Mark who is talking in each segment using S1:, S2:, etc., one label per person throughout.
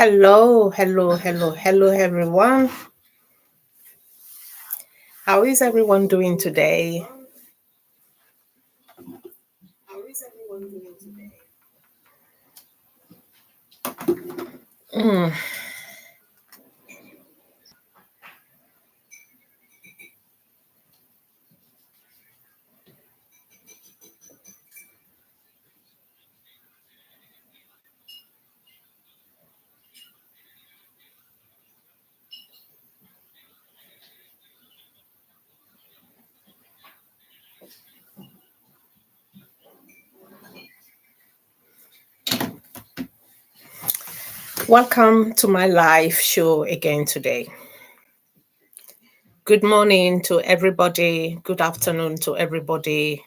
S1: Hello, everyone. How is everyone doing today? Mm, Welcome to my live show again today. Good morning to everybody. Good afternoon to everybody.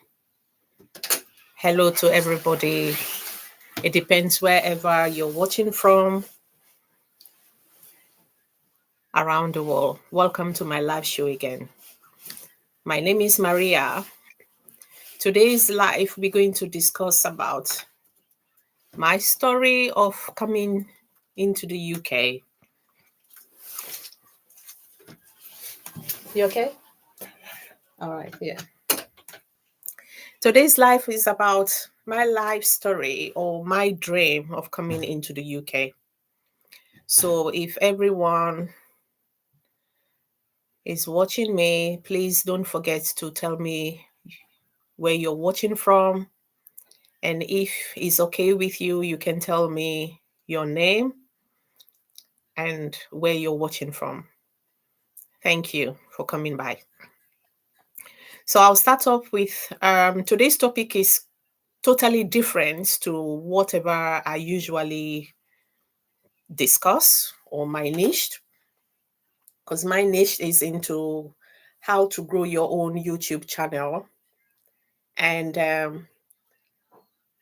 S1: Hello to everybody. It depends wherever you're watching from around the world. Welcome to my live show again. My name is Maria. Today's live, we're going to discuss about my story of coming into the UK. You okay? All right, yeah. Today's life is about my life story or my dream of coming into the UK. So if everyone is watching me, please don't forget to tell me where you're watching from. And if it's okay with you, you can tell me your name and where you're watching from. Thank you for coming by. So I'll start off with today's topic is totally different to whatever I usually discuss or my niche, because my niche is into how to grow your own YouTube channel and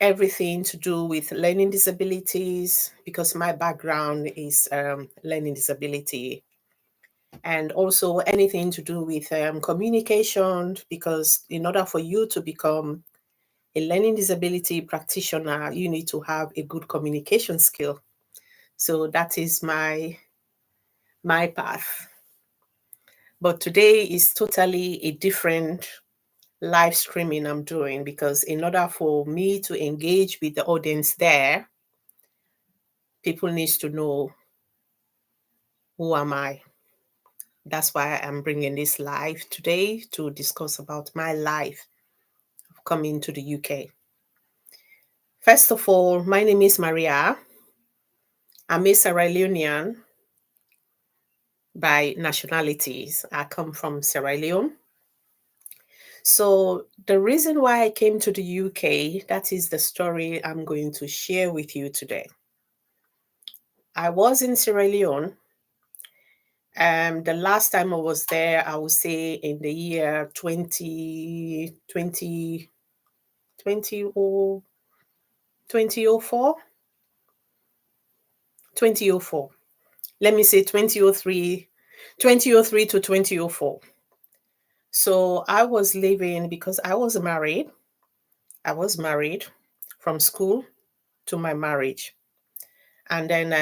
S1: everything to do with learning disabilities, because my background is learning disability, and also anything to do with communication, because in order for you to become a learning disability practitioner, you need to have a good communication skill. So that is my path. But today is totally a different live streaming I'm doing, because in order for me to engage with the audience there, people needs to know who am I. That's why I'm bringing this live today to discuss about my life of coming to the UK. First of all, my name is Maria. I'm a Sierra Leonean by nationalities. I come from Sierra Leone. So the reason why I came to the UK, that is the story I'm going to share with you today. I was in Sierra Leone. The last time I was there, I would say in the year 2020, 2004. Let me say 2003 to 2004. So I was living, because I was married. I was married from school to my marriage. And then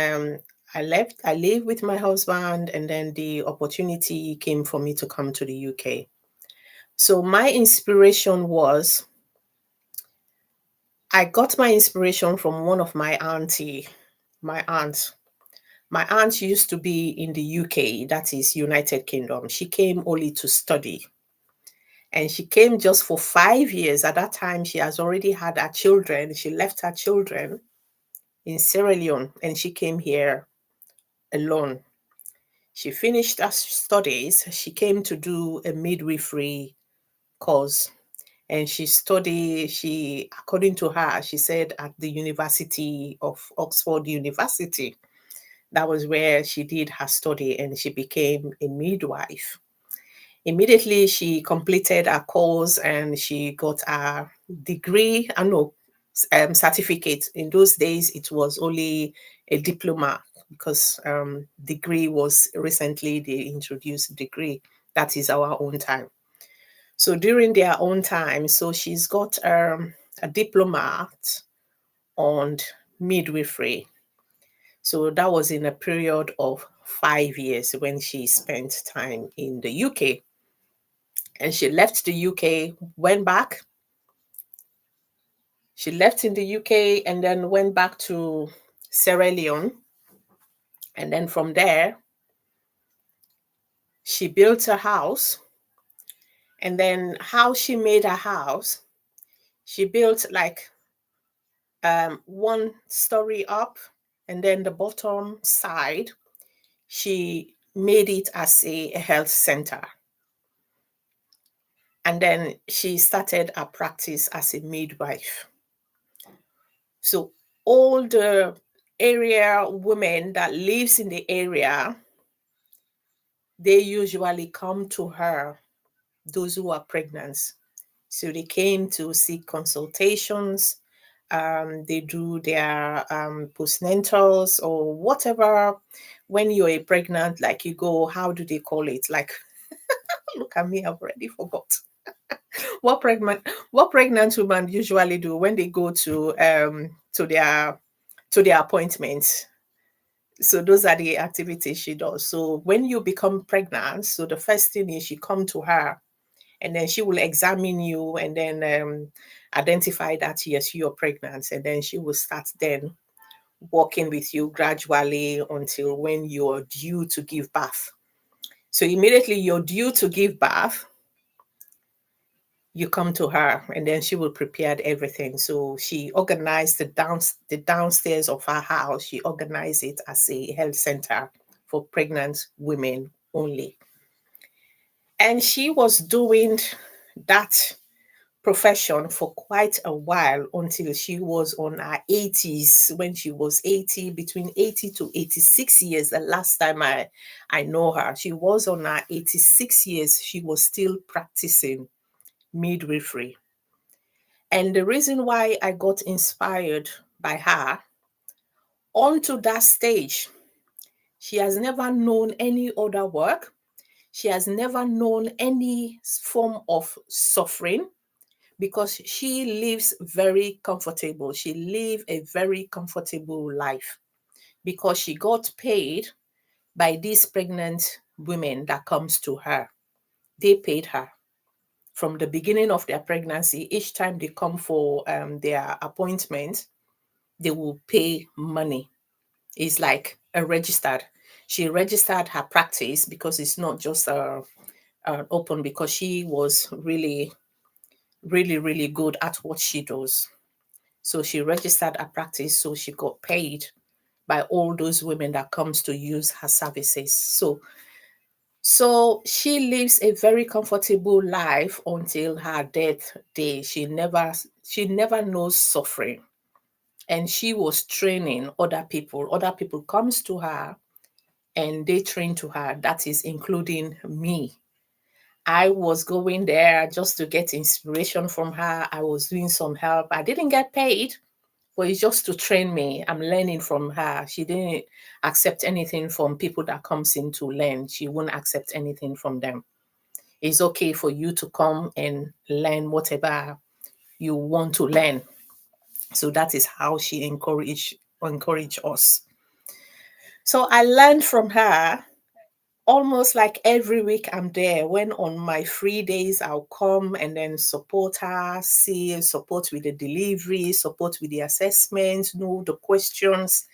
S1: I left. I lived with my husband, and then the opportunity came for me to come to the UK. So my inspiration was, I got my inspiration from one of my auntie, my aunt. My aunt used to be in the UK, that is United Kingdom. She came only to study. And she came just for 5 years. At that time, she has already had her children. She left her children in Sierra Leone, and she came here alone. She finished her studies. She came to do a midwifery course. And according to her, she said at the University of Oxford University, that was where she did her study, and she became a midwife. Immediately, she completed her course and she got a degree, certificate. In those days, it was only a diploma, because degree was recently they introduced degree. That is our own time. So during their own time, so she's got a diploma on midwifery. So that was in a period of 5 years when she spent time in the UK. And she left the UK, went back. She left in the UK and then went back to Sierra Leone. And then from there, she built a house. And then how she made a house, she built like 1 story up, and then the bottom side, she made it as a health center. And then she started a practice as a midwife. So all the area women that lives in the area, they usually come to her, those who are pregnant. So they came to seek consultations. They do their postnatals or whatever. When you're pregnant, like you go, how do they call it? Like, look at me, I've already forgot. What pregnant women usually do when they go to their appointments. So those are the activities she does. So when you become pregnant, so the first thing is you come to her, and then she will examine you and then identify that yes, you're pregnant, and then she will start then working with you gradually until when you're due to give birth. So immediately you're due to give birth, you come to her and then she will prepare everything. So she organized the downstairs of her house. She organized it as a health center for pregnant women only. And she was doing that profession for quite a while until she was on her 80s. When she was 80, between 80 to 86 years, the last time I know her, she was on her 86 years. She was still practicing midwifery. And the reason why I got inspired by her, onto that stage, she has never known any other work. She has never known any form of suffering because she lives very comfortable. She lived a very comfortable life because she got paid by these pregnant women that comes to her. They paid her from the beginning of their pregnancy. Each time they come for their appointment, they will pay money. It's like a registered. She registered her practice because it's not just open, because she was really, really, really good at what she does. So she registered her practice, so she got paid by all those women that comes to use her services. So she lives a very comfortable life until her death day. She never knows suffering. And she was training other people. Other people comes to her and they train to her. That is including me. I was going there just to get inspiration from her. I was doing some help. I didn't get paid, but it's just to train me. I'm learning from her. She didn't accept anything from people that comes in to learn. She won't accept anything from them. It's okay for you to come and learn whatever you want to learn. So that is how she encourage us. So I learned from her almost like every week. I'm there. When on my free days, I'll come and then support her, support with the delivery, support with the assessment, know the questions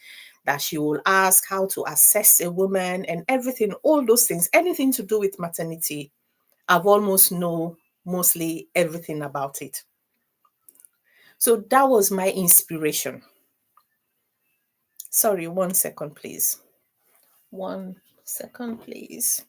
S1: that she will ask, how to assess a woman and everything, all those things, anything to do with maternity. I've almost know mostly everything about it. So that was my inspiration. Sorry, 1 second, please. 1 second, please.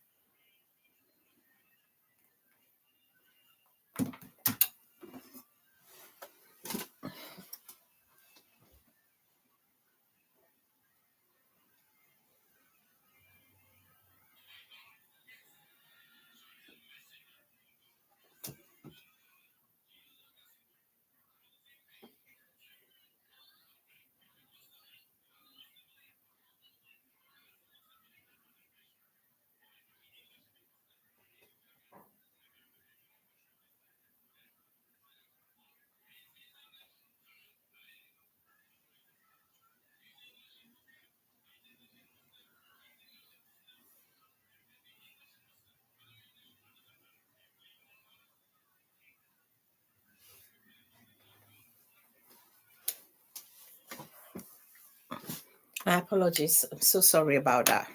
S1: My apologies. I'm so sorry about that.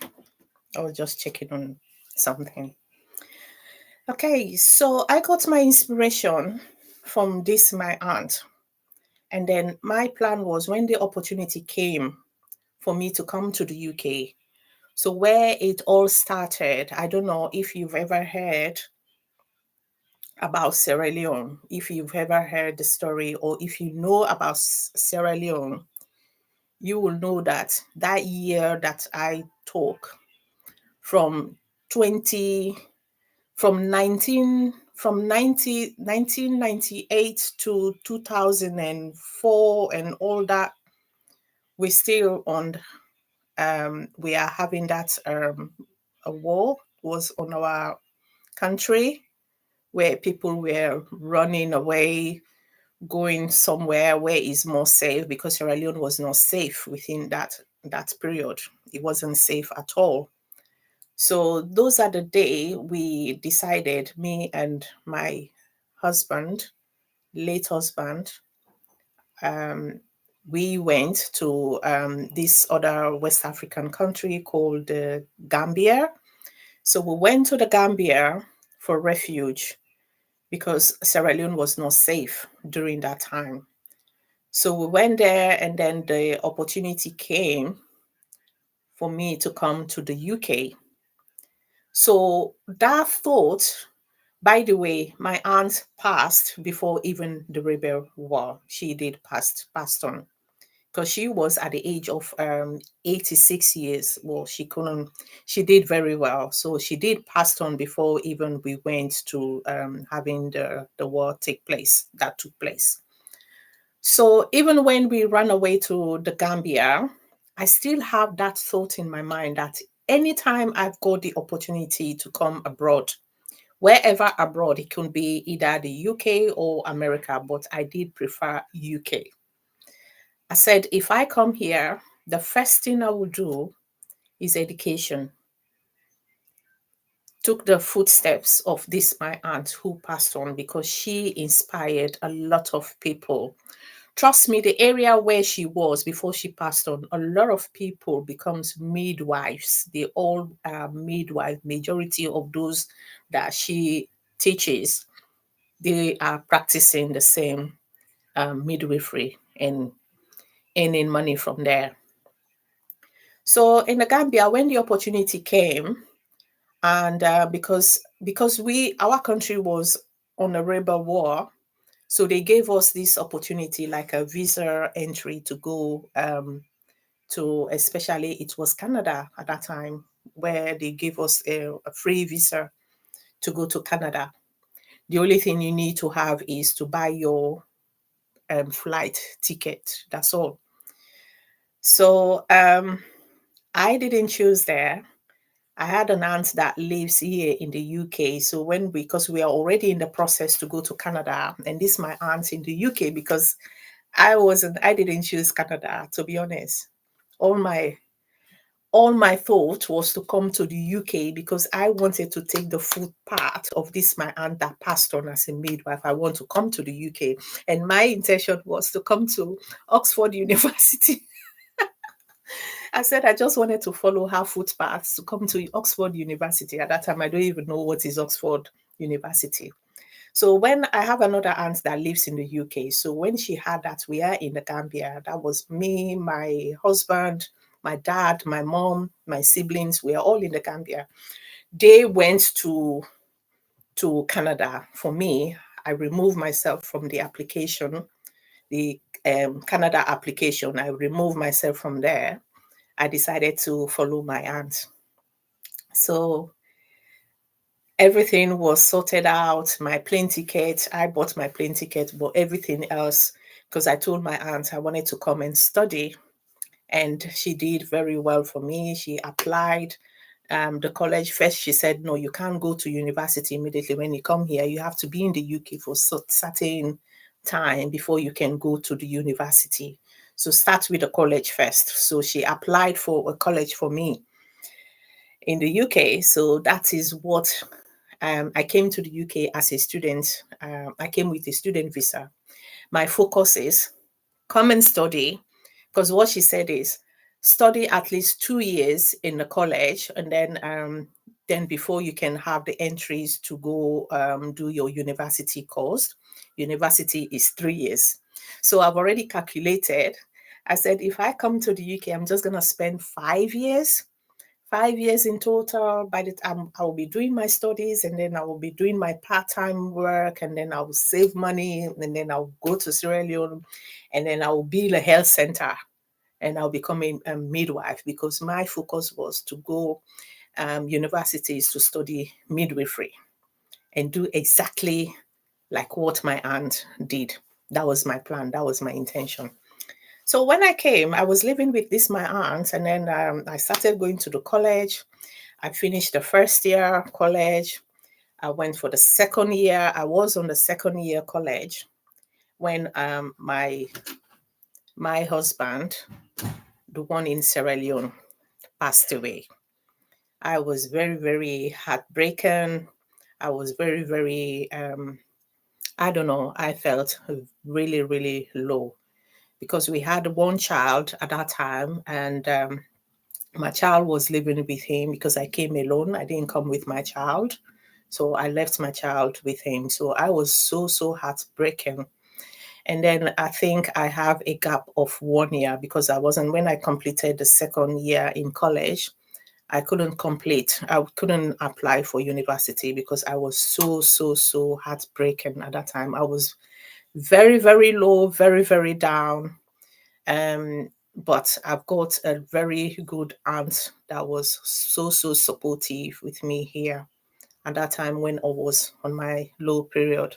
S1: I was just checking on something. Okay, so I got my inspiration from this, my aunt. And then my plan was when the opportunity came for me to come to the UK. So, where it all started, I don't know if you've ever heard about Sierra Leone, if you've ever heard the story, or if you know about Sierra Leone, you will know that that year that I took from 20 from 1998 to 2004 and all that, we still on we are having that a war was on our country, where people were running away, going somewhere where it's more safe, because Sierra Leone was not safe within that period. It wasn't safe at all. So those are the day we decided, me and my husband, late husband, um, we went to this other West African country called Gambia. So we went to the Gambia for refuge because Sierra Leone was not safe during that time. So we went there, and then the opportunity came for me to come to the UK. So that thought, by the way, my aunt passed before even the rebel war. She did passed on, because she was at the age of 86 years. Well, she did very well. So she did passed on before even we went to having the war that took place. So even when we ran away to the Gambia, I still have that thought in my mind that anytime I've got the opportunity to come abroad, wherever abroad, it can be either the UK or America, but I did prefer UK. I said, if I come here, the first thing I will do is education. Took the footsteps of this, my aunt who passed on, because she inspired a lot of people. Trust me, the area where she was before she passed on, a lot of people becomes midwives. They all are midwives. Majority of those that she teaches, they are practicing the same midwifery and earning money from there. So in the Gambia, when the opportunity came, and because we our country was on a rebel war, so they gave us this opportunity, like a visa entry to go to, especially it was Canada at that time, where they gave us a free visa to go to Canada. The only thing you need to have is to buy your flight ticket. That's all. So I didn't choose there. I had an aunt that lives here in the UK. So because we are already in the process to go to Canada, and this is my aunt in the UK, because I didn't choose Canada, to be honest. All my all my thought was to come to the UK because I wanted to take the full part of this, my aunt that passed on as a midwife. I want to come to the UK. And my intention was to come to Oxford University. I said I just wanted to follow her footpaths to come to Oxford University. At that time, I don't even know what is Oxford University. So when I have another aunt that lives in the UK, so when she had that, we are in the Gambia. That was me, my husband, my dad, my mom, my siblings. We are all in the Gambia. They went to Canada. For me, I removed myself from the application, the Canada application. I removed myself from there. I decided to follow my aunt. So everything was sorted out. My plane ticket, I bought my plane ticket, but everything else, because I told my aunt I wanted to come and study. And she did very well for me. She applied the college first. She said, no, you can't go to university immediately when you come here. You have to be in the UK for certain time before you can go to the university. So start with the college first. So she applied for a college for me in the UK. So that is what I came to the UK as a student. I came with a student visa. My focus is come and study, because what she said is study at least 2 years in the college, and then before you can have the entries to go do your university course. University is 3 years. So I've already calculated. I said, if I come to the UK, I'm just going to spend 5 years, 5 years in total. By the time I will be doing my studies, and then I will be doing my part-time work, and then I will save money, and then I'll go to Sierra Leone, and then I will build a health center, and I'll become a midwife, because my focus was to go universities to study midwifery and do exactly like what my aunt did. That was my plan. That was my intention. So when I came, I was living with this my aunt, and then I started going to the college. I finished the first year college. I went for the second year. I was on the second year college when my husband, the one in Sierra Leone, passed away. I was very, very heartbroken. I was very, very, I don't know, I felt really, really low, because we had one child at that time, and my child was living with him because I came alone. I didn't come with my child. So I left my child with him. So I was so, so heartbroken. And then I think I have a gap of 1 year, because I wasn't, when I completed the second year in college, I couldn't complete, I couldn't apply for university, because I was so, so, so heartbroken at that time. I was very, very low, very, very down. But I've got a very good aunt that was so, so supportive with me here at that time when I was on my low period.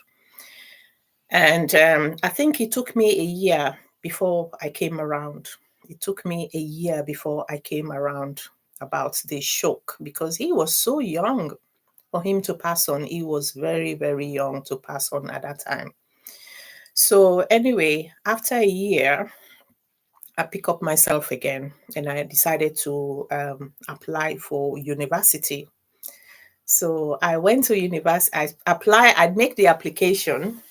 S1: And I think it took me a year before I came around. It took me a year before I came around about the shock, because he was so young for him to pass on. He was very, very young to pass on at that time. So, anyway, after a year, I pick up myself again, and I decided to apply for university. So I went to university. I'd make the application.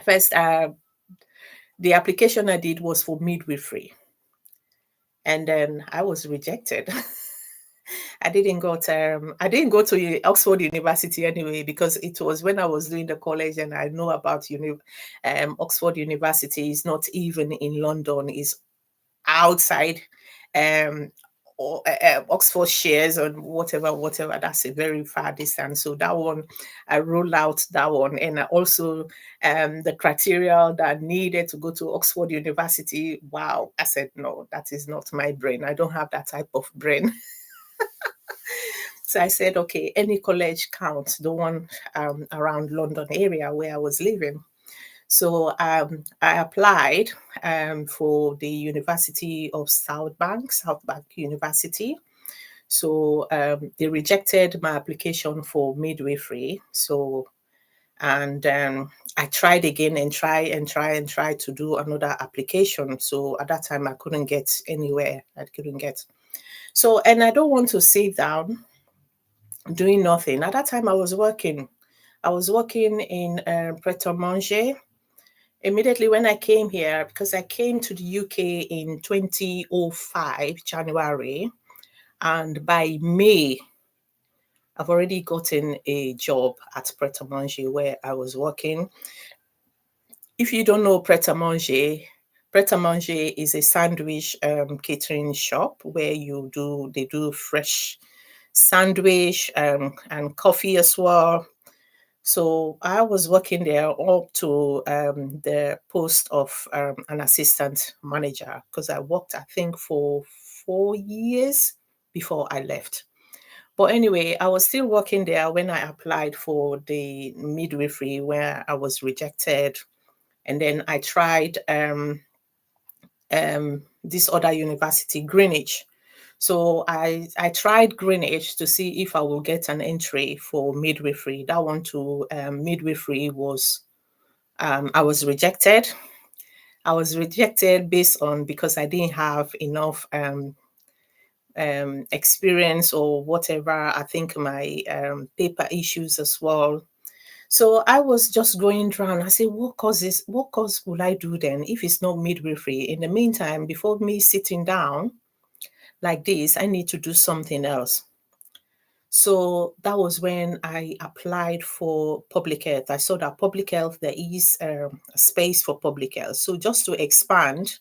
S1: First, the application I did was for midwifery, and then I was rejected. I didn't go to Oxford University anyway, because it was when I was doing the college, and I know about Oxford University is not even in London, is outside um or Oxford shares or whatever. That's a very far distance. So that one, I rolled out that one, and I also the criteria that needed to go to Oxford University. Wow, I said no, that is not my brain. I don't have that type of brain. So I said, okay, any college counts, the one around London area where I was living. So I applied for the University of South Bank University. So they rejected my application for midwifery. So, and I tried again and try to do another application. So at that time, I couldn't get anywhere. I couldn't get. So, and I don't want to sit down doing nothing. At that time, I was working. I was working in Pret a Manger. Immediately when I came here, because I came to the UK in 2005, January, and by May, I've already gotten a job at Pret a Manger where I was working. If you don't know Pret a Manger, Pret a Manger is a sandwich catering shop where they do fresh sandwich and coffee as well. So I was working there up to the post of an assistant manager, because I worked, I think, for 4 years before I left. But anyway, I was still working there when I applied for the midwifery, where I was rejected. And then I tried this other university, Greenwich. So I tried Greenwich to see if I will get an entry for midwifery. That one to midwifery was I was rejected. I was rejected based on because I didn't have enough experience or whatever. I think my paper issues as well. So I was just going around. I said, what course will I do then if it's not midwifery? In the meantime, before me sitting down like this, I need to do something else. So that was when I applied for public health. I saw that public health, there is a space for public health. So just to expand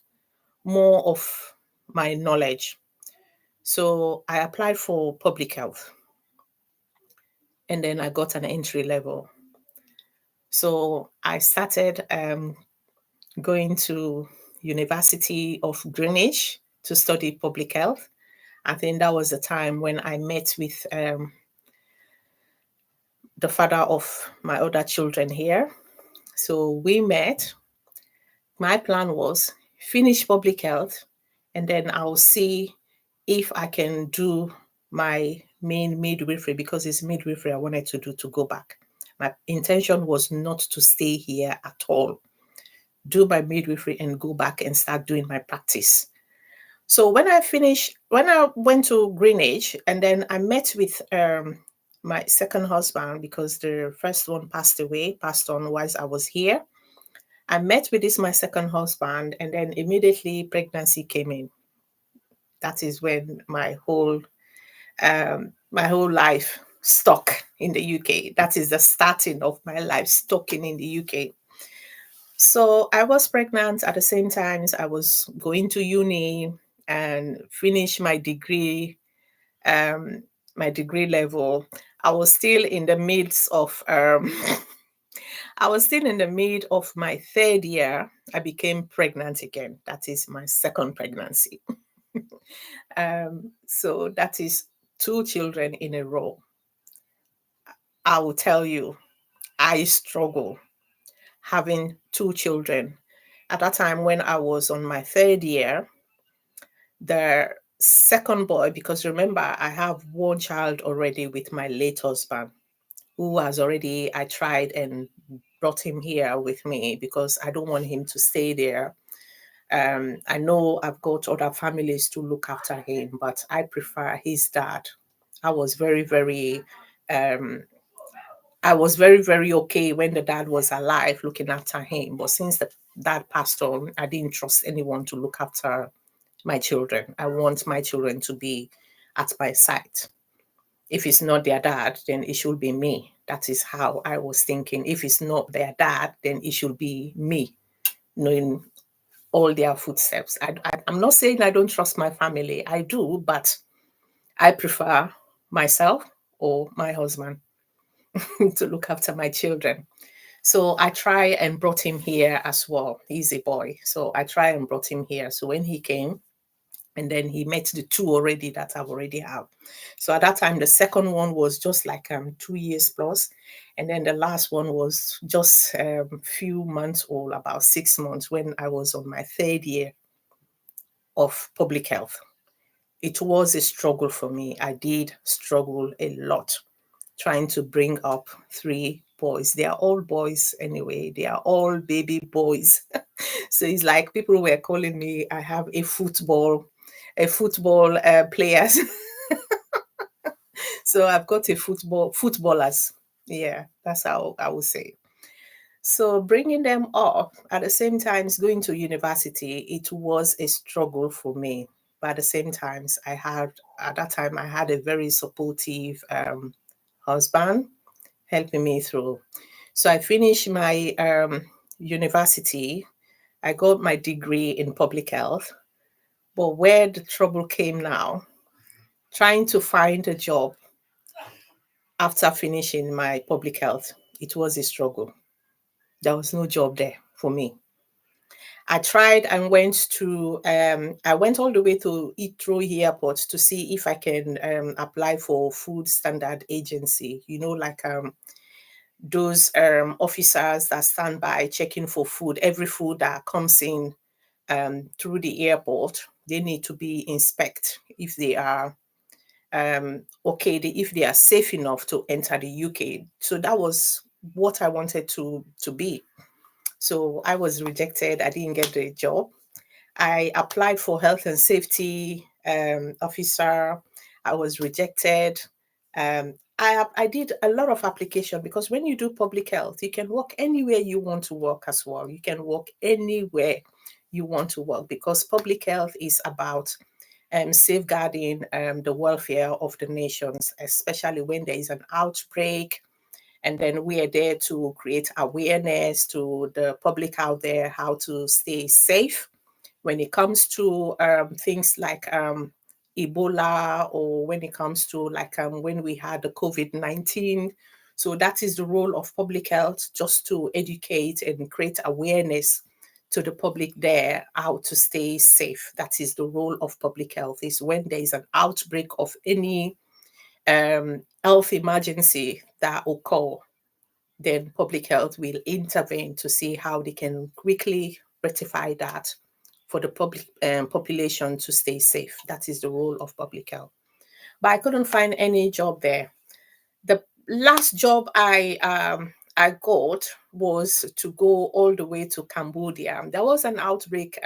S1: more of my knowledge. So I applied for public health and then I got an entry level. So I started going to University of Greenwich to study public health. I think that was the time when I met with the father of my other children here. So we met. My plan was finish public health and then I'll see if I can do my main midwifery, because it's midwifery I wanted to do, to go back. My intention was not to stay here at all. Do my midwifery and go back and start doing my practice. So when I went to Greenwich, and then I met with my second husband, because the first one passed on whilst I was here. I met with my second husband, and then immediately pregnancy came in. That is when my whole life stuck in the UK. That is the starting of my life stuck in the UK. So I was pregnant at the same time as I was going to uni and finish my degree level. I was still in the midst of I was still in the mid of my third year. I became pregnant again. That is my second pregnancy. So that is 2 children in a row. I will tell you, I struggle having 2 children. At that time, when I was on my third year, the second boy, because remember, I have one child already with my late husband, who has already, I tried and brought him here with me because I don't want him to stay there. I know I've got other families to look after him, but I prefer his dad. I was very, very, um, I was very, very okay when the dad was alive looking after him. But since the dad passed on, I didn't trust anyone to look after my children. I want my children to be at my side. If it's not their dad, then it should be me. That is how I was thinking. If it's not their dad, then it should be me, knowing all their footsteps. I'm not saying I don't trust my family. I do, but I prefer myself or my husband to look after my children. So I try and brought him here as well. He's a boy. So I try and brought him here. So when he came, and then he met the 2 already that I've already have. So at that time, the second one was just like 2 years plus, and then the last one was just few months old, about 6 months, when I was on my third year of public health. It was a struggle for me. I did struggle a lot trying to bring up 3 boys. They are all boys anyway. They are all baby boys. So it's like people were calling me, I have a football players. So I've got a footballers. Yeah, that's how I would say. So bringing them up at the same time going to university, it was a struggle for me. But at the same time, at that time I had a very supportive husband helping me through. So I finished my university. I got my degree in public health. But where the trouble came now, trying to find a job after finishing my public health, it was a struggle. There was no job there for me. I tried and I went all the way to Heathrow Airport to see if I can apply for Food Standard Agency, like those officers that stand by checking for food. Every food that comes in through the airport, they need to be inspected if they are if they are safe enough to enter the UK. So that was what I wanted to be. So I was rejected. I didn't get the job. I applied for health and safety officer. I was rejected. I did a lot of application, because when you do public health, you can work anywhere you want to work as well. You can work anywhere you want to work, because public health is about safeguarding the welfare of the nations, especially when there is an outbreak. And then we are there to create awareness to the public out there how to stay safe when it comes to things like Ebola, or when it comes to like when we had the COVID-19. So that is the role of public health, just to educate and create awareness to the public there how to stay safe. That is the role of public health, is when there is an outbreak of any health emergency that occur, then public health will intervene to see how they can quickly rectify that for the public population to stay safe. That is the role of public health. But I couldn't find any job there. The last job I got was to go all the way to Cambodia. There was an outbreak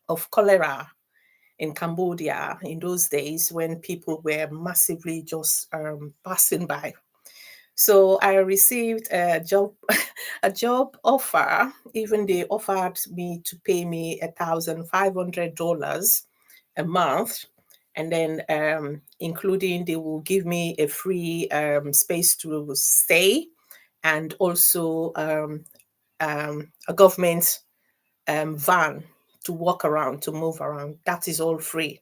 S1: of cholera in Cambodia in those days when people were massively just passing by. So I received a job, a job offer. Even they offered me to pay me $1,500 a month, and then including they will give me a free space to stay, and also a government van to walk around, to move around. That is all free.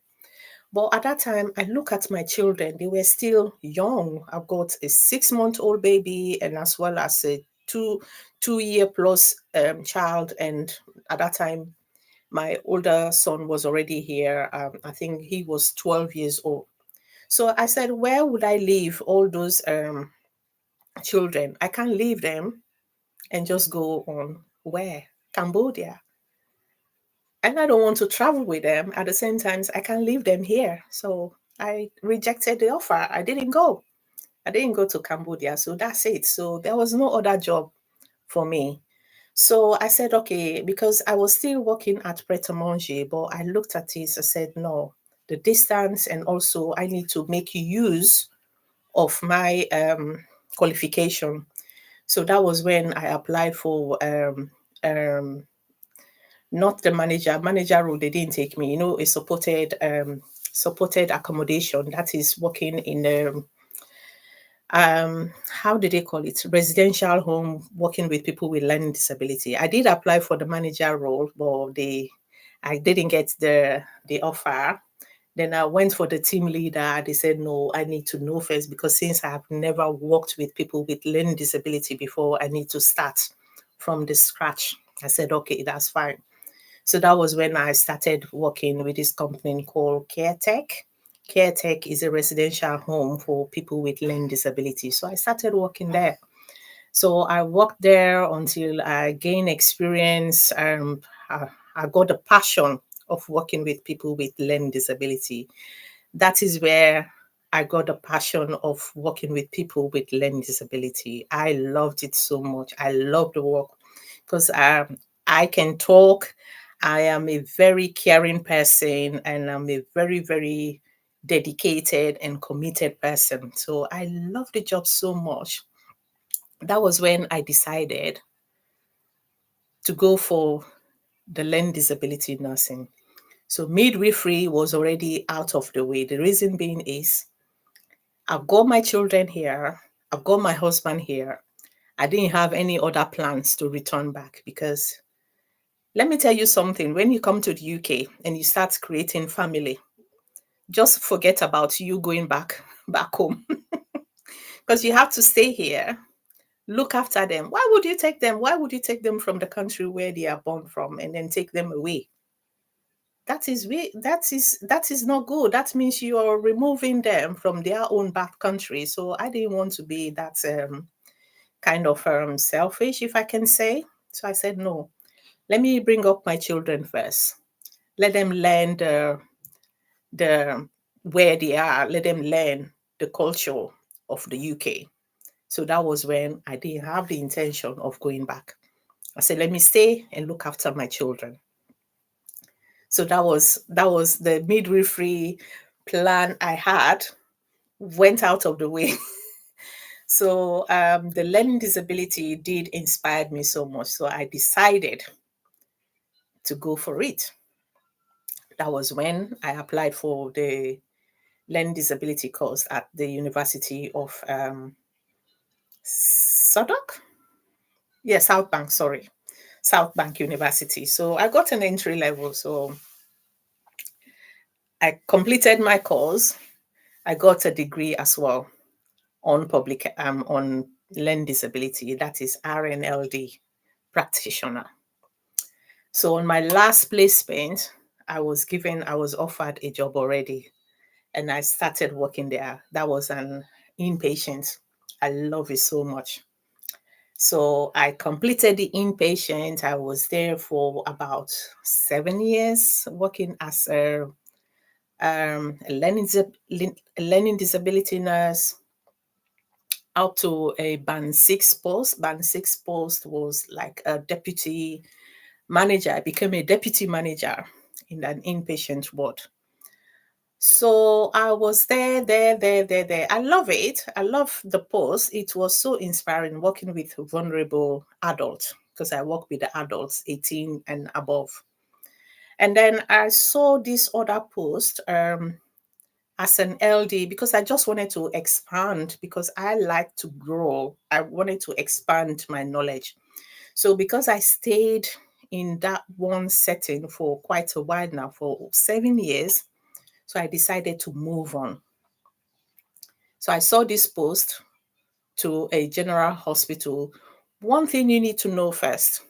S1: But at that time, I look at my children, they were still young. I've got a 6-month-old baby, and as well as a two-year plus child. And at that time, my older son was already here. I think he was 12 years old. So I said, where would I leave all those children? I can't leave them and just go on where? Cambodia. And I don't want to travel with them. At the same time, I can't leave them here. So I rejected the offer. I didn't go. I didn't go to Cambodia. So that's it. So there was no other job for me. So I said, okay, because I was still working at Pret a Manger, but I looked at it. I said, no, the distance, and also I need to make use of my qualification. So that was when I applied for not the manager role. They didn't take me. A supported accommodation, that is working in how do they call it, residential home, working with people with learning disability. I did apply for the manager role, but I didn't get the offer. Then I went for the team leader. They said, no, I need to know first, because since I have never worked with people with learning disability before, I need to start from the scratch. I said, okay, that's fine. So that was when I started working with this company called CareTech. CareTech is a residential home for people with learning disabilities. So I started working there. So I worked there until I gained experience. I got the passion of working with people with learning disability. That is where I got the passion of working with people with learning disability. I loved it so much. I love the work because I can talk. I am a very caring person, and I'm a very, very dedicated and committed person. So I love the job so much. That was when I decided to go for the learning disability nursing. So midwifery was already out of the way. The reason being is I've got my children here, I've got my husband here. I didn't have any other plans to return back, because let me tell you something, when you come to the UK and you start creating family, just forget about you going back home because you have to stay here, look after them. Why would you take them? Why would you take them from the country where they are born from and then take them away? That is not good. That means you are removing them from their own back country. So I didn't want to be that kind of selfish, if I can say. So I said, no, let me bring up my children first. Let them learn the where they are. Let them learn the culture of the UK. So that was when I didn't have the intention of going back. I said, let me stay and look after my children. So that was the midwifery plan I had, went out of the way. So the learning disability did inspire me so much. So I decided to go for it. That was when I applied for the learning disability course at the University of Southwark. Yeah, South Bank, sorry. South Bank University. So I got an entry level. So I completed my course. I got a degree as well on on learning disability. That is RNLD practitioner. So on my last placement, I was offered a job already, and I started working there. That was an inpatient. I love it so much. So I completed the inpatient. I was there for about 7 years, working as a learning disability nurse up to a band six post. Band six post was like a deputy manager. I became a deputy manager in an inpatient ward. So I was there. I love it. I love the post. It was so inspiring working with vulnerable adults because I work with the adults 18 and above. And then I saw this other post as an LD because I just wanted to expand because I like to grow. I wanted to expand my knowledge. So because I stayed in that one setting for quite a while now, for 7 years, so I decided to move on. So I saw this post to a general hospital. One thing you need to know first,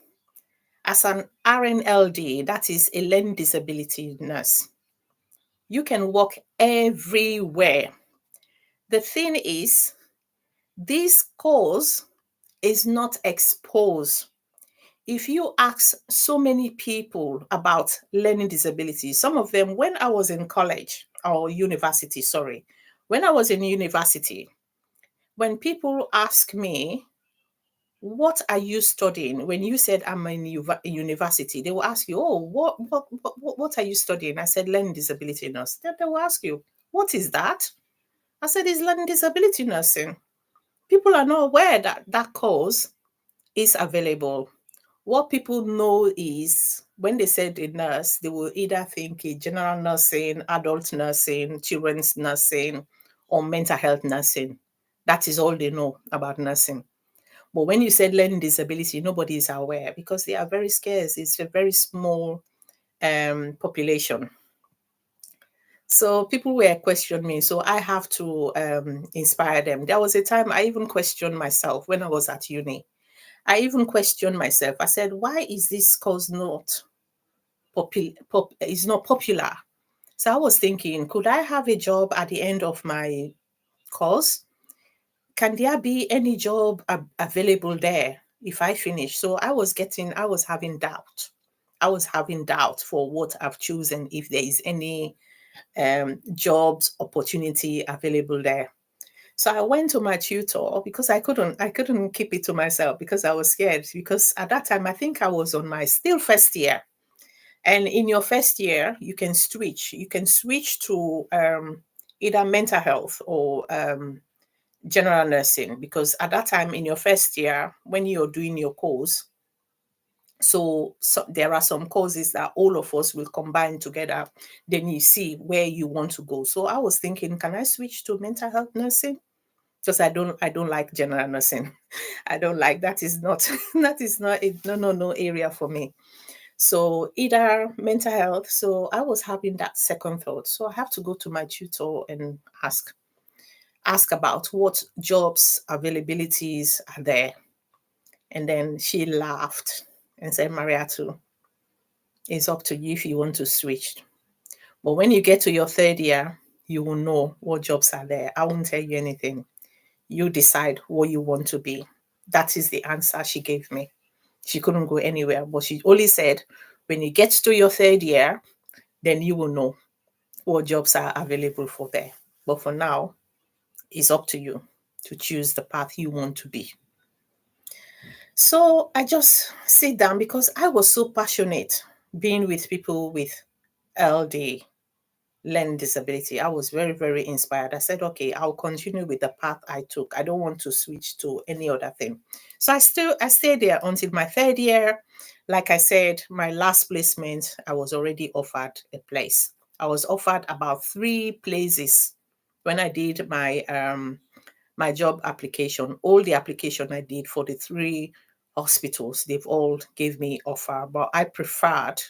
S1: as an RNLD, that is a learning disability nurse, you can work everywhere. The thing is, this course is not exposed. If you ask so many people about learning disabilities, some of them, when I was in college or university, sorry, when I was in university, when people ask me, what are you studying? When you said I'm in university, they will ask you, oh, what are you studying? I said, learning disability nurse. Then they will ask you, what is that? I said, it's learning disability nursing. People are not aware that that course is available. What people know is when they said a nurse, they will either think a general nursing, adult nursing, children's nursing, or mental health nursing. That is all they know about nursing. But when you said learning disability, nobody is aware because they are very scarce. It's a very small population. So people were questioning me. So I have to inspire them. There was a time I even questioned myself when I was at uni. I even questioned myself. I said, why is this course not is not popular? So I was thinking, could I have a job at the end of my course? Can there be any job available there if I finish? So I was having doubt. I was having doubt for what I've chosen, if there is any jobs opportunity available there. So I went to my tutor because I couldn't keep it to myself because I was scared. Because at that time, I think I was on my still first year. And in your first year, you can switch. You can switch to either mental health or general nursing. Because at that time, in your first year, when you're doing your course, so there are some courses that all of us will combine together. Then you see where you want to go. So I was thinking, can I switch to mental health nursing? Because I don't like general nursing. I don't like that is not that is not a no area for me. So either mental health. So I was having that second thought. So I have to go to my tutor and ask about what jobs availabilities are there. And then she laughed and said, Mariatu, it's up to you if you want to switch. But when you get to your third year, you will know what jobs are there. I won't tell you anything. You decide what you want to be. That is the answer she gave me. She couldn't go anywhere, but she only said, when you get to your third year, then you will know what jobs are available for there. But for now, it's up to you to choose the path you want to be. So I just sit down because I was so passionate being with people with LD, learning disability. I was very, very inspired. I said, okay, I'll continue with the path I took. I don't want to switch to any other thing. So I stayed there until my third year. Like I said, my last placement, I was already offered a place. I was offered about 3 places when I did my job application. All the application I did for the 3 hospitals, they've all gave me offer, but I preferred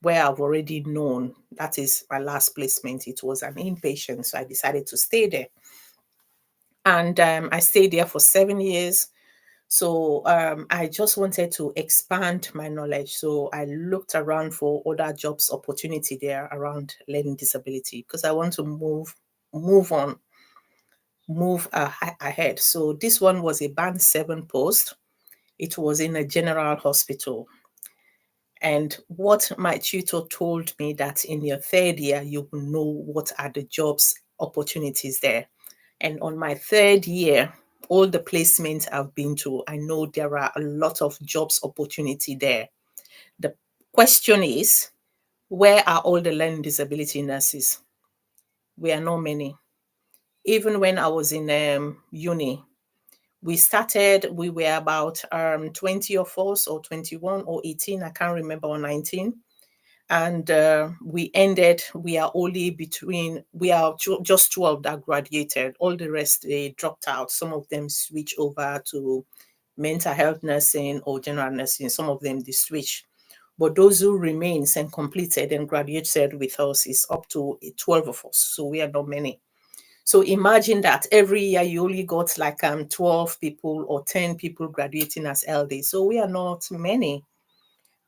S1: where I've already known. That is my last placement. It was an inpatient, so I decided to stay there. And I stayed there for 7 years. So I just wanted to expand my knowledge. So I looked around for other jobs opportunity there around learning disability because I want to move on, ahead. So this one was a band 7 post. It was in a general hospital. And what my tutor told me that in your 3rd year, you will know what are the jobs opportunities there. And on my 3rd year, all the placements I've been to, I know there are a lot of jobs opportunity there. The question is, where are all the learning disability nurses? We are not many. Even when I was in uni, we were about 20 of us, or 21 or 18, I can't remember, or 19. And we are only just 12 that graduated. All the rest, they dropped out. Some of them switch over to mental health nursing or general nursing. Some of them they switch. But those who remains and completed and graduated with us is up to 12 of us. So we are not many. So imagine that every year you only got like 12 people or 10 people graduating as LD. So we are not many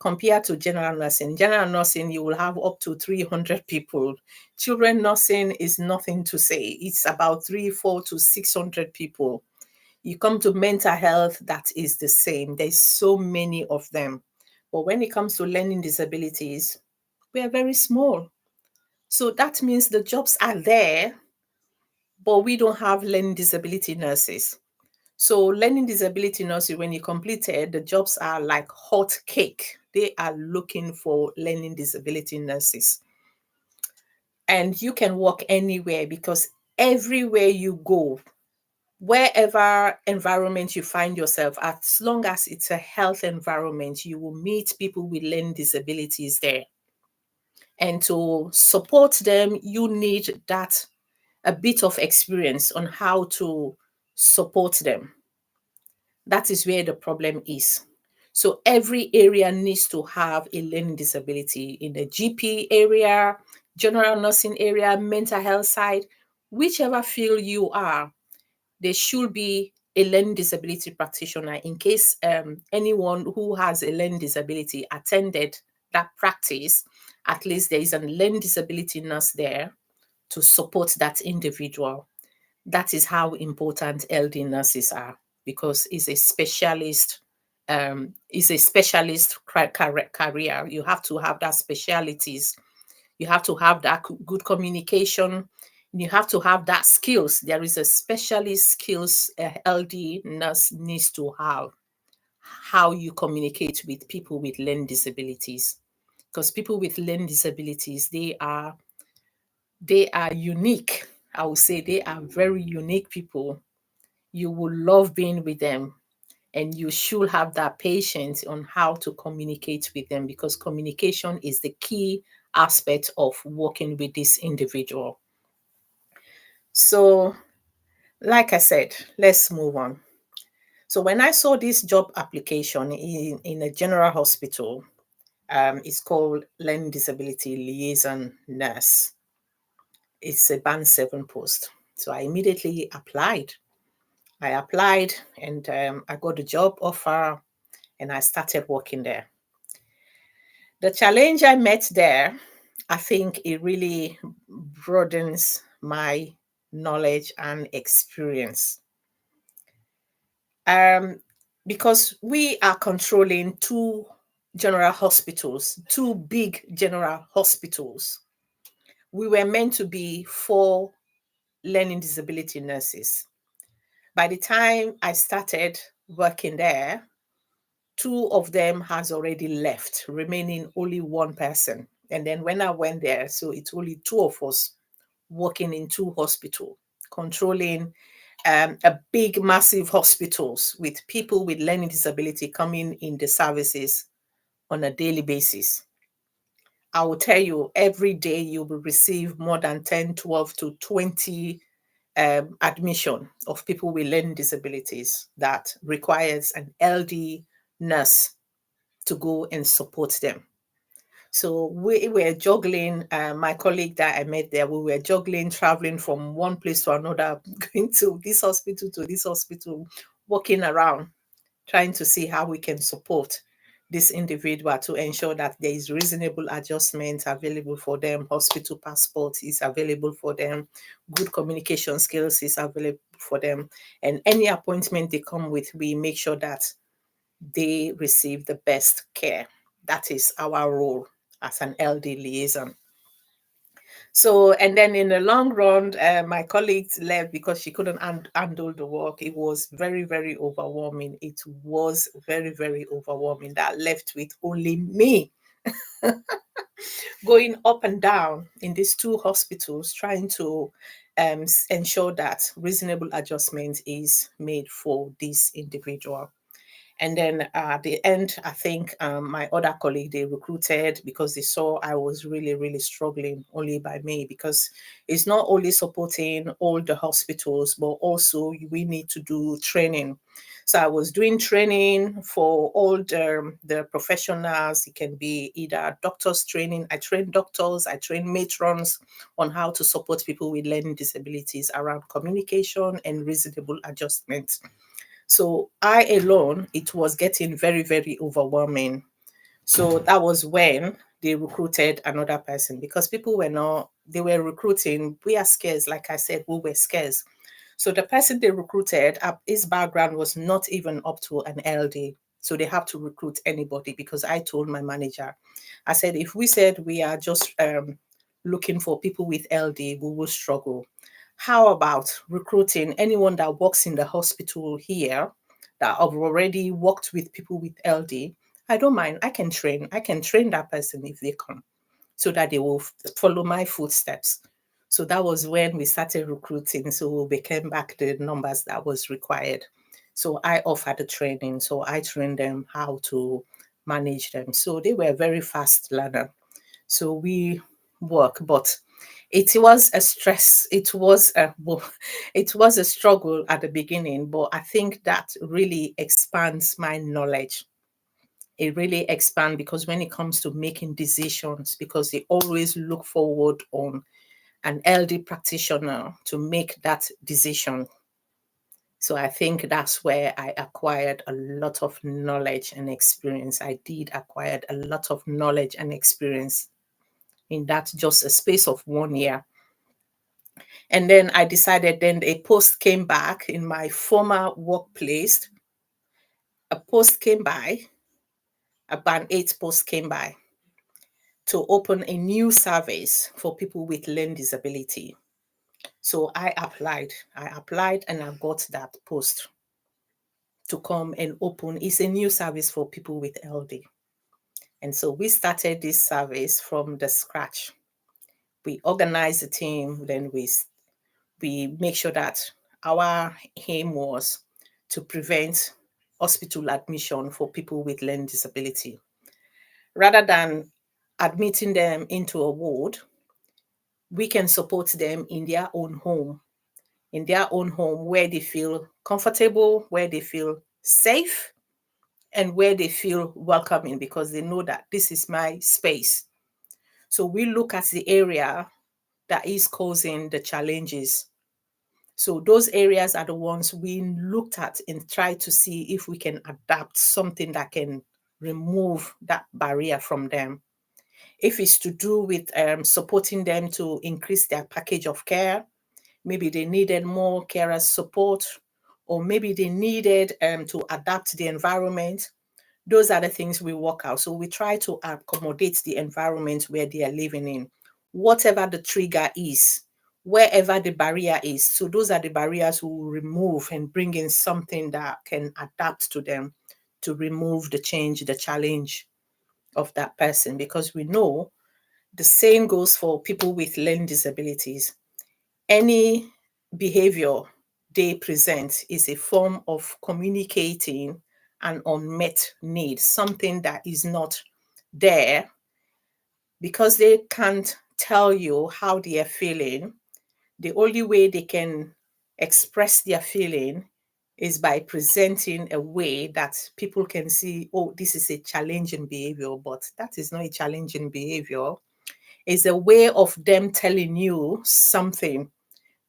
S1: compared to general nursing. General nursing, you will have up to 300 people. Children nursing is nothing to say. It's about 400 to 600 people. You come to mental health, that is the same. There's so many of them. But when it comes to learning disabilities, we are very small. So that means the jobs are there, but we don't have learning disability nurses. So learning disability nurses, when you completed, the jobs are like hot cake. They are looking for learning disability nurses. And you can work anywhere because everywhere you go, wherever environment you find yourself, as long as it's a health environment, you will meet people with learning disabilities there. And to support them, you need that a bit of experience on how to support them. That is where the problem is. So every area needs to have a learning disability in the GP area, general nursing area, mental health side, whichever field you are, there should be a learning disability practitioner in case anyone who has a learning disability attended that practice. At least there is a learning disability nurse there to support that individual. That is how important LD nurses are, because it's a specialist. Career. You have to have that specialities. You have to have that good communication. You have to have that skills. There is a specialist skills a LD nurse needs to have. How you communicate with people with learning disabilities, because people with learning disabilities, they are unique. I would say they are very unique people. You will love being with them, and you should have that patience on how to communicate with them, because communication is the key aspect of working with this individual. So, like I said, let's move on. So, when I saw this job application in a general hospital, it's called Learning Disability Liaison Nurse. It's a band 7 post. So, I immediately applied. And I got the job offer and I started working there. The challenge I met there, I think it really broadens my knowledge and experience. Because we are controlling 2 big general hospitals. We were meant to be 4 learning disability nurses. By the time I started working there, 2 of them has already left, remaining only 1 person. And then when I went there, so it's only 2 of us working in 2 hospitals, controlling a big, massive hospitals with people with learning disability coming in the services on a daily basis. I will tell you, every day you will receive more than 10, 12 to 20 admission of people with learning disabilities that requires an LD nurse to go and support them. So we were juggling, my colleague that I met there, we were juggling, traveling from one place to another, going to this hospital, walking around, trying to see how we can support this individual to ensure that there is reasonable adjustment available for them, hospital passport is available for them, good communication skills is available for them, and any appointment they come with, we make sure that they receive the best care. That is our role as an LD liaison. So, and then in the long run, my colleagues left because she couldn't handle the work. It was very, very overwhelming. It was very, very overwhelming. That left with only me going up and down in these two hospitals, trying to ensure that reasonable adjustment is made for this individual. And then at the end, I think my other colleague, they recruited because they saw I was really, really struggling only by me, because it's not only supporting all the hospitals, but also we need to do training. So I was doing training for all the professionals. It can be either doctors training. I train doctors, I train matrons on how to support people with learning disabilities around communication and reasonable adjustment. So I alone, it was getting very, very overwhelming. So that was when they recruited another person, because people were not, they were recruiting. We are scarce, like I said, we were scarce. So the person they recruited, his background was not even up to an LD. So they have to recruit anybody, because I told my manager, I said, if we said we are just looking for people with LD, we will struggle. How about recruiting anyone that works in the hospital here that have already worked with people with LD? I don't mind. I can train. I can train that person if they come, so that they will follow my footsteps. So that was when we started recruiting. So we became back the numbers that was required. So I offered the training. So I trained them how to manage them. So they were very fast learner. So we work, but it was a stress. It was a struggle at the beginning, but I think that really expands my knowledge. It really expands, because when it comes to making decisions, because they always look forward on an LD practitioner to make that decision. So I think that's where I acquired a lot of knowledge and experience. I did acquire a lot of knowledge and experience in that just a space of 1 year. And then I decided, then a post came back in my former workplace. A post came by, a band 8 post came by to open a new service for people with learning disability. So I applied. And I got that post to come and open. It's a new service for people with LD. And so we started this service from the scratch. We organized the team, then we make sure that our aim was to prevent hospital admission for people with learning disability. Rather than admitting them into a ward, we can support them in their own home, where they feel comfortable, where they feel safe, and where they feel welcoming, because they know that this is my space. So we look at the area that is causing the challenges. So those areas are the ones we looked at and tried to see if we can adapt something that can remove that barrier from them. If it's to do with supporting them to increase their package of care, maybe they needed more carer support, or maybe they needed to adapt the environment. Those are the things we work out. So we try to accommodate the environment where they are living in, whatever the trigger is, wherever the barrier is. So those are the barriers we will remove and bring in something that can adapt to them, to remove the change, the challenge of that person. Because we know the same goes for people with learning disabilities. Any behavior they present is a form of communicating an unmet need, something that is not there, because they can't tell you how they are feeling, the only way they can express their feeling is by presenting a way that people can see, oh, this is a challenging behavior, but that is not a challenging behavior. It's a way of them telling you something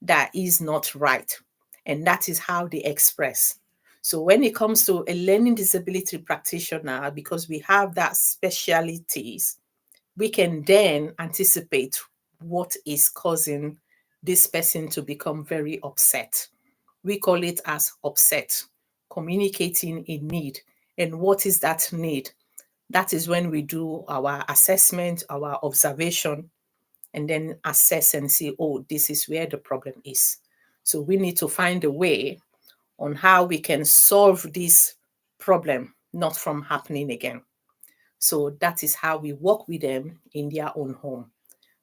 S1: that is not right. And that is how they express. So when it comes to a learning disability practitioner, because we have that specialities, we can then anticipate what is causing this person to become very upset. We call it as upset, communicating a need. And what is that need? That is when we do our assessment, our observation, and then assess and see, oh, this is where the problem is. So we need to find a way on how we can solve this problem, not from happening again. So that is how we work with them in their own home.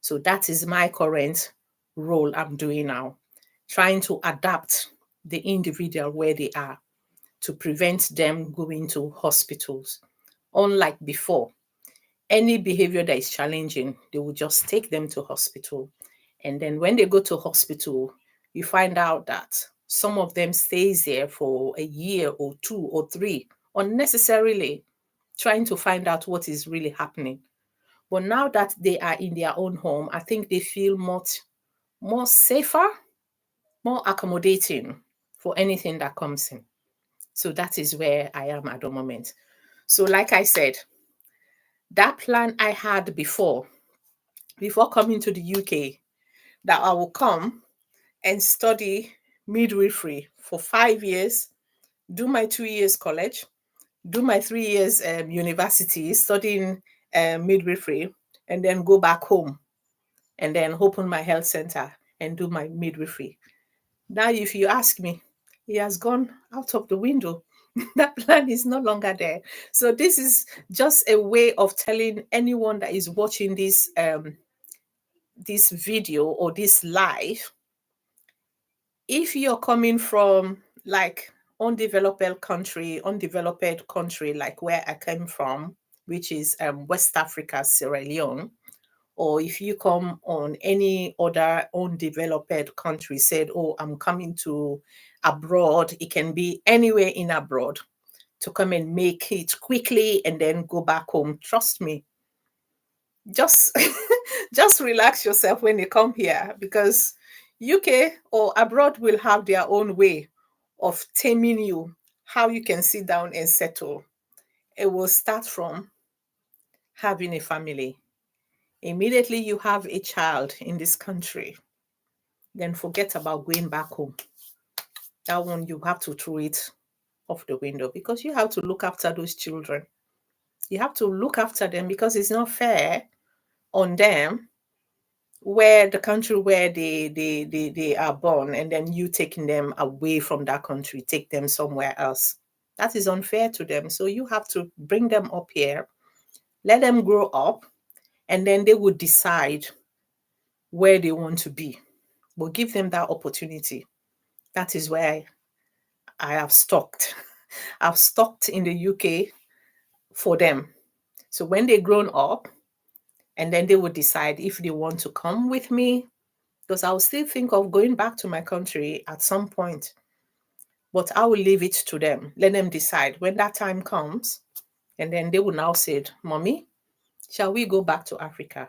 S1: So that is my current role I'm doing now, trying to adapt the individual where they are to prevent them going to hospitals. Unlike before, any behavior that is challenging, they will just take them to hospital. And then when they go to hospital, you find out that some of them stays there for a year or 2 or 3, unnecessarily trying to find out what is really happening. But now that they are in their own home, I think they feel much more safer, more accommodating for anything that comes in. So that is where I am at the moment. So like I said, that plan I had before coming to the UK, that I will come and study midwifery for 5 years, do my 2 years college, do my 3 years university studying midwifery, and then go back home and then open my health center and do my midwifery. Now, if you ask me, he has gone out of the window. That plan is no longer there. So this is just a way of telling anyone that is watching this video or this live, if you're coming from like undeveloped country like where I came from, which is West Africa, Sierra Leone, or if you come on any other undeveloped country, said, oh, I'm coming to abroad, it can be anywhere in abroad, to come and make it quickly and then go back home. Trust me, just just relax yourself when you come here, because UK or abroad will have their own way of taming you, how you can sit down and settle. It will start from having a family. Immediately you have a child in this country, then forget about going back home. That one, you have to throw it off the window, because you have to look after those children. You have to look after them, because it's not fair on them, where the country where they are born, and then you taking them away from that country, take them somewhere else. That is unfair to them. So you have to bring them up here, let them grow up, and then they would decide where they want to be. But give them that opportunity. That is where I have stocked. I've stocked in the UK for them. So when they're grown up, and then they would decide if they want to come with me, because I'll still think of going back to my country at some point. But I will leave it to them. Let them decide when that time comes. And then they will now say, Mommy, shall we go back to Africa?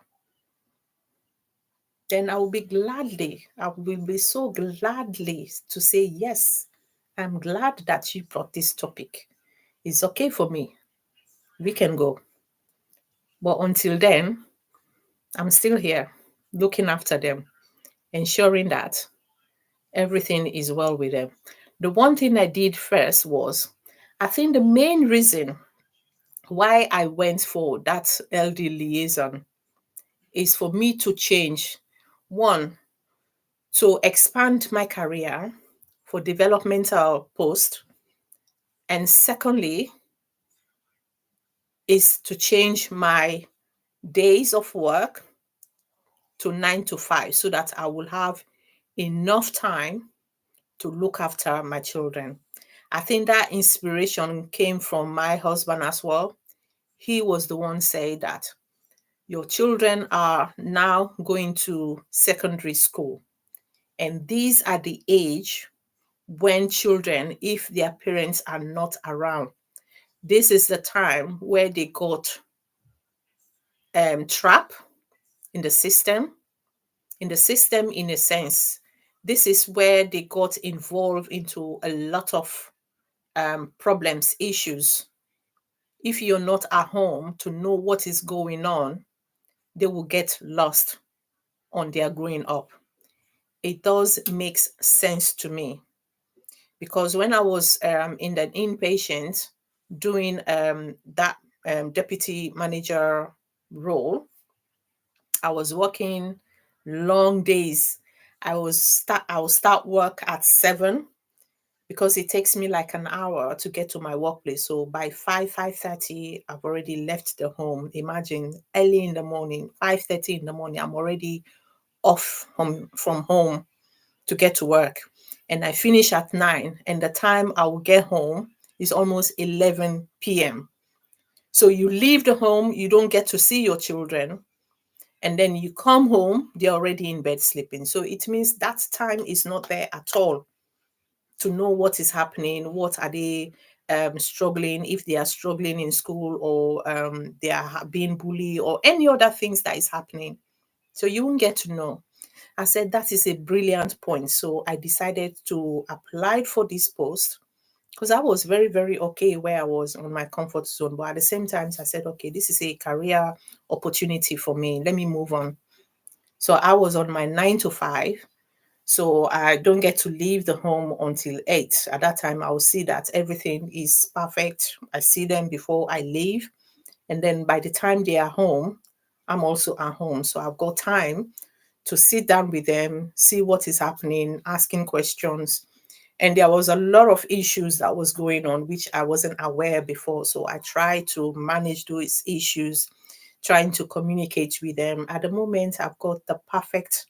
S1: Then I will be so gladly to say, yes, I'm glad that you brought this topic. It's okay for me. We can go. But until then, I'm still here looking after them, ensuring that everything is well with them. The one thing I did first was, I think the main reason why I went for that LD liaison is for me to change. One, to expand my career for developmental post. And secondly, is to change my days of work to 9 to 5, so that I will have enough time to look after my children. I think that inspiration came from my husband as well. he was the one saying that your children are now going to secondary school. And these are the age when children, if their parents are not around, this is the time where they got trapped in the system. In the system, in a sense, this is where they got involved into a lot of problems, issues. If you're not at home to know what is going on, they will get lost on their growing up. It does make sense to me because when I was in the inpatient doing that deputy manager role, I was working long days. I will start work at 7 because it takes me like an hour to get to my workplace. So by 5:30, I've already left the home. Imagine early in the morning, 5:30 in the morning, I'm already off from home to get to work. And I finish at 9. And the time I will get home is almost 11 p.m. So you leave the home, you don't get to see your children. And then you come home, they're already in bed sleeping. So it means that time is not there at all to know what is happening, what are they struggling, if they are struggling in school or they are being bullied or any other things that is happening. So you won't get to know. I said that is a brilliant point. So I decided to apply for this post because I was very, very okay where I was on my comfort zone. But at the same time, I said, okay, this is a career opportunity for me. Let me move on. So I was on my 9 to 5. So I don't get to leave the home until 8. At that time, I will see that everything is perfect. I see them before I leave. And then by the time they are home, I'm also at home. So I've got time to sit down with them, see what is happening, asking questions. And there was a lot of issues that was going on, which I wasn't aware before. So I try to manage those issues, trying to communicate with them. At the moment, I've got the perfect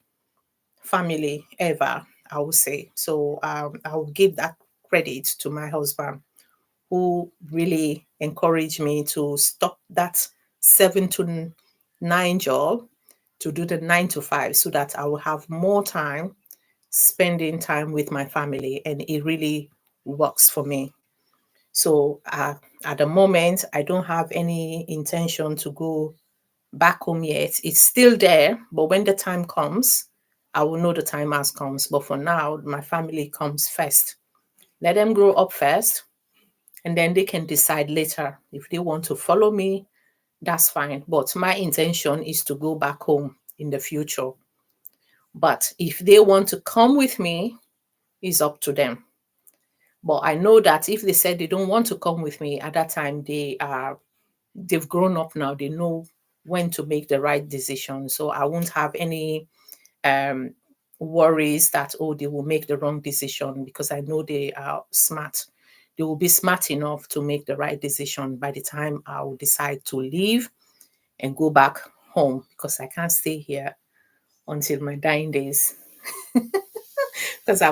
S1: family ever, I would say. So I will give that credit to my husband, who really encouraged me to stop that 7 to 9 job to do the 9 to 5 so that I will have more time spending time with my family. And it really works for me. So at the moment, I don't have any intention to go back home yet. It's still there, but when the time comes, I will know the time has comes. But for now, my family comes first. Let them grow up first, and then they can decide later if they want to follow me. That's fine. But my intention is to go back home in the future. But if they want to come with me, it's up to them. But I know that if they said they don't want to come with me at that time, they've grown up now. They know when to make the right decision. So I won't have any um, worries that, oh, they will make the wrong decision because I know they are smart. They will be smart enough to make the right decision by the time I will decide to leave and go back home because I can't stay here until my dying days. Because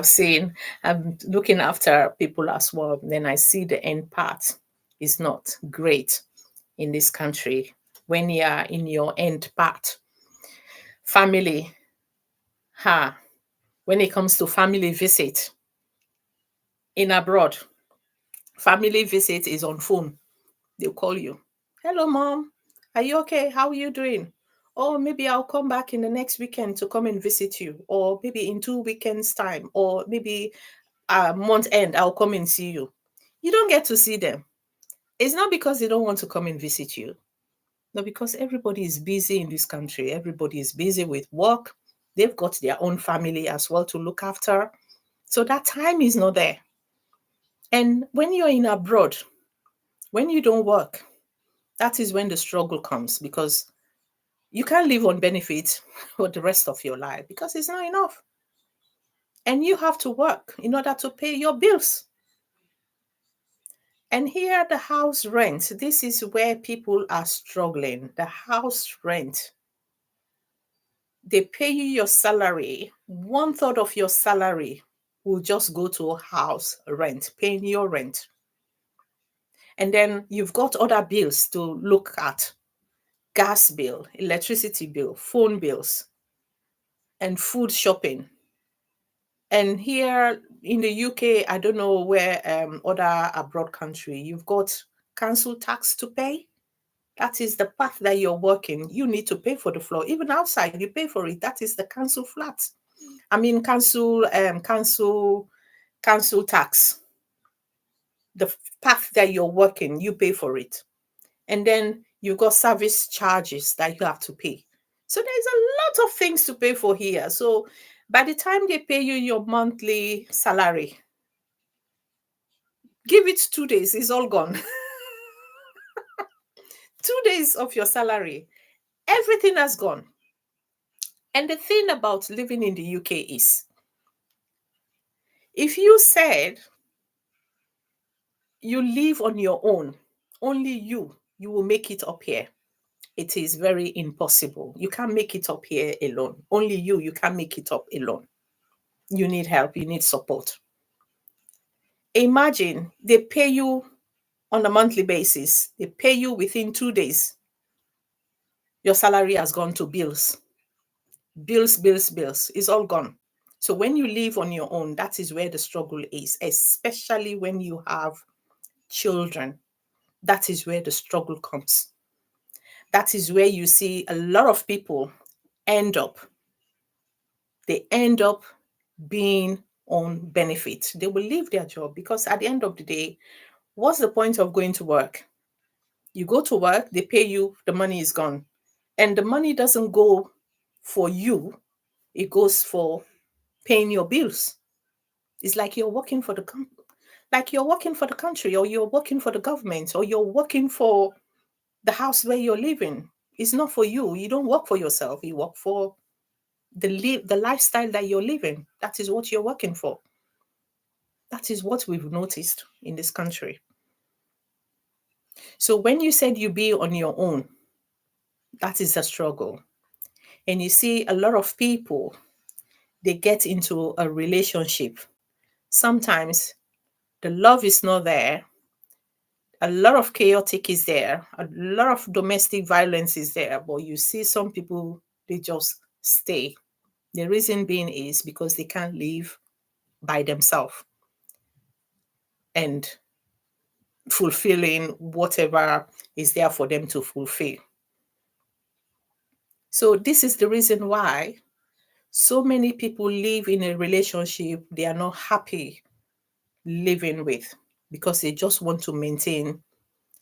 S1: I'm looking after people as well. Then I see the end part is not great in this country. When you are in your end part, family, ha, when it comes to family visit in abroad, family visit is on phone. They'll call you. Hello, mom. Are you okay? How are you doing? Or maybe I'll come back in the next weekend to come and visit you. Or maybe in 2 weekends' time. Or maybe month end, I'll come and see you. You don't get to see them. It's not because they don't want to come and visit you. No, because everybody is busy in this country. Everybody is busy with work. They've got their own family as well to look after. So that time is not there. And when you're in abroad, when you don't work, that is when the struggle comes because you can't live on benefits for the rest of your life because it's not enough. And you have to work in order to pay your bills. And here, the house rent, this is where people are struggling. The house rent, they pay you your salary. 1/3 of your salary will just go to house rent, paying your rent. And then you've got other bills to look at: gas bill, electricity bill, phone bills, and food shopping. And here in the UK, I don't know where other abroad country, you've got council tax to pay. That is the path that you're working. You need to pay for the floor. Even outside, you pay for it. That is the council flat. I mean, council tax. The path that you're working, you pay for it. And then you've got service charges that you have to pay. So there's a lot of things to pay for here. So by the time they pay you your monthly salary, give it 2 days, it's all gone. 2 days of your salary, everything has gone. And the thing about living in the UK is, if you said you live on your own, only you will make it up here. It is very impossible. You can't make it up here alone. Only you can't make it up alone. You need help, you need support. Imagine they pay you on a monthly basis, they pay you within 2 days. Your salary has gone to bills. Bills, bills, bills. It's all gone. So when you live on your own, that is where the struggle is, especially when you have children. That is where the struggle comes. That is where you see a lot of people end up. They end up being on benefit. They will leave their job because at the end of the day, what's the point of going to work? You go to work, they pay you, the money is gone. And the money doesn't go for you, it goes for paying your bills. It's like you're working for the country, or you're working for the government, or you're working for the house where you're living. It's not for you. You don't work for yourself. You work for the lifestyle that you're living. That is what you're working for. That is what we've noticed in this country. So when you said you be on your own, that is a struggle. And you see a lot of people, they get into a relationship. Sometimes the love is not there. A lot of chaotic is there. A lot of domestic violence is there. But you see some people, they just stay. The reason being is because they can't live by themselves and fulfilling whatever is there for them to fulfill. So this is the reason why so many people live in a relationship they are not happy living with, because they just want to maintain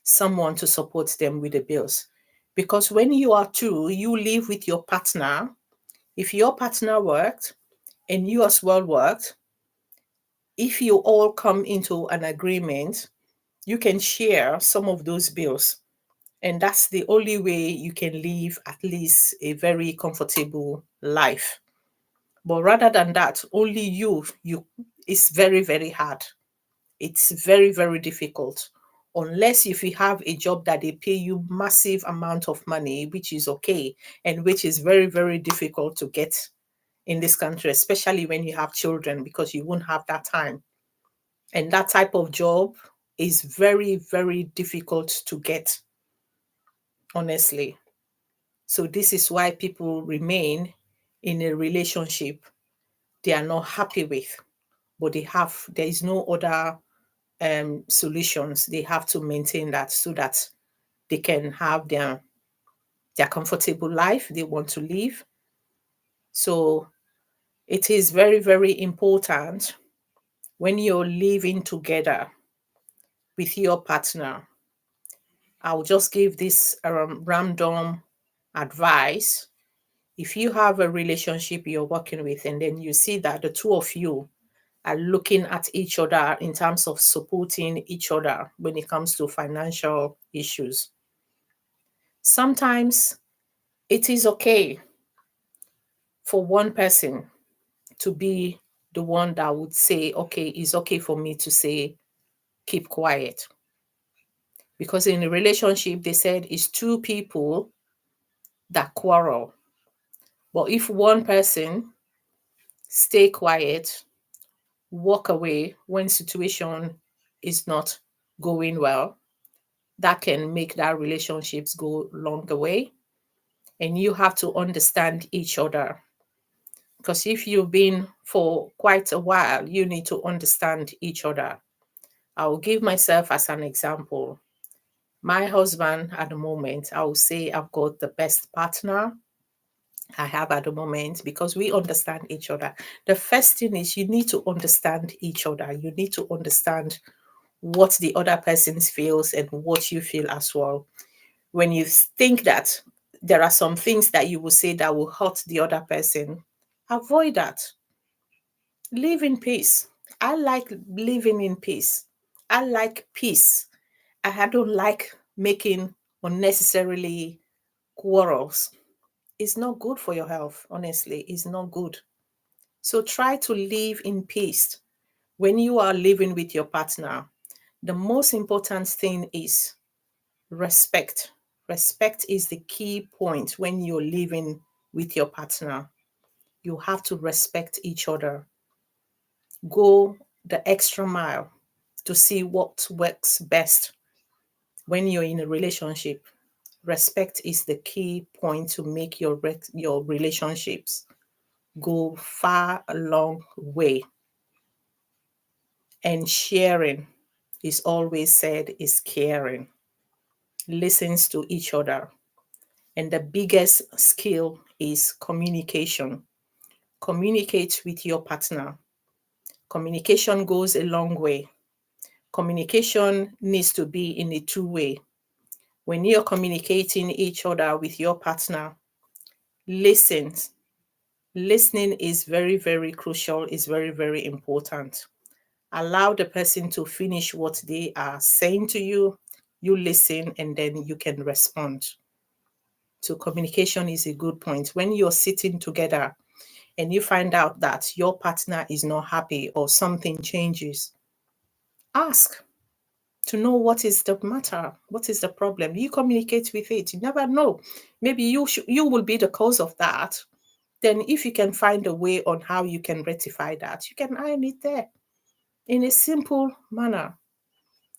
S1: someone to support them with the bills. Because when you are two, you live with your partner. If your partner worked and you as well worked, if you all come into an agreement, you can share some of those bills. And that's the only way you can live at least a very comfortable life. But rather than that, only you it's very, very hard. It's very, very difficult. Unless if you have a job that they pay you massive amount of money, which is okay, and which is very, very difficult to get in this country, especially when you have children, because you won't have that time. And that type of job is very, very difficult to get, honestly. So this is why people remain in a relationship they are not happy with, but there is no other solutions. They have to maintain that so that they can have their comfortable life they want to live. So it is very, very important when you're living together with your partner. I'll just give this random advice. If you have a relationship you're working with, and then you see that the two of you are looking at each other in terms of supporting each other when it comes to financial issues, sometimes it is okay for one person to be the one that would say, okay, it's okay for me to say, keep quiet. Because in a relationship, they said it's two people that quarrel. But if one person stay quiet, walk away when situation is not going well, that can make that relationships go longer way. And you have to understand each other. Because if you've been for quite a while, you need to understand each other. I'll give myself as an example. My husband at the moment, I will say I've got the best partner I have at the moment because we understand each other. The first thing is you need to understand each other. You need to understand what the other person feels and what you feel as well. When you think that there are some things that you will say that will hurt the other person, avoid that. Live in peace. I like living in peace. I like peace. I don't like making unnecessarily quarrels. It's not good for your health, honestly. It's not good. So try to live in peace. When you are living with your partner, the most important thing is respect. Respect is the key point when you're living with your partner. You have to respect each other. Go the extra mile to see what works best when you're in a relationship. Respect is the key point to make your relationships go far a long way. And sharing is always said is caring. Listens to each other. And the biggest skill is communication. Communicate with your partner. Communication goes a long way. Communication needs to be in a two-way. When you're communicating each other with your partner, listen. Listening is very, very crucial, is very, very important. Allow the person to finish what they are saying to you. You listen and then you can respond. So communication is a good point. When you're sitting together and you find out that your partner is not happy or something changes, ask to know what is the matter, what is the problem. You communicate with it. You never know. Maybe you will be the cause of that. Then if you can find a way on how you can rectify that, you can iron it there in a simple manner.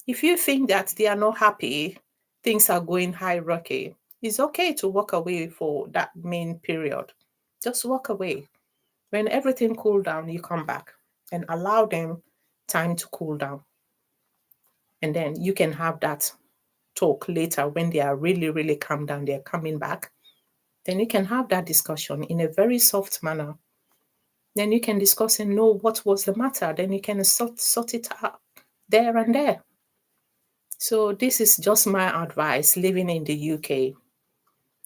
S1: If you think that they are not happy, things are going hierarchy, it's okay to walk away for that main period. Just walk away. When everything cool down, you come back and allow them time to cool down. And then you can have that talk later when they are really, really calm down, they're coming back. Then you can have that discussion in a very soft manner. Then you can discuss and know what was the matter. Then you can sort it out there and there. So this is just my advice living in the UK.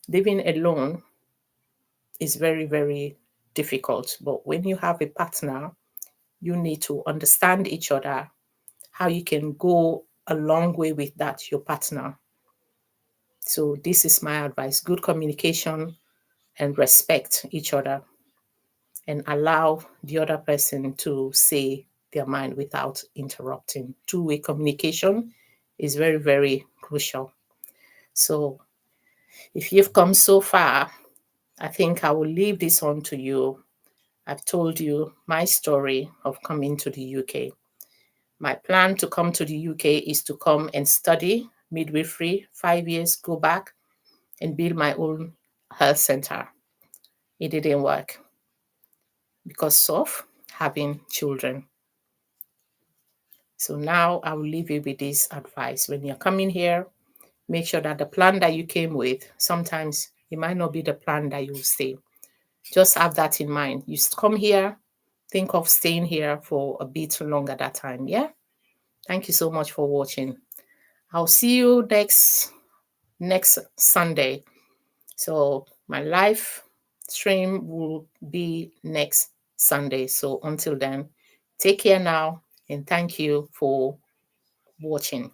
S1: Living alone is very, very difficult. But when you have a partner, you need to understand each other, how you can go a long way with that, your partner. So this is my advice. Good communication and respect each other and allow the other person to say their mind without interrupting. Two-way communication is very, very crucial. So if you've come so far, I think I will leave this on to you. I've told you my story of coming to the UK. My plan to come to the UK is to come and study midwifery, 5 years, go back and build my own health center. It didn't work because of having children. So now I will leave you with this advice. When you're coming here, make sure that the plan that you came with, sometimes it might not be the plan that you will stay. Just have that in mind. You come here, think of staying here for a bit longer that time. Yeah. Thank you so much for watching. I'll see you next Sunday. So my live stream will be next Sunday. So until then, take care now and thank you for watching.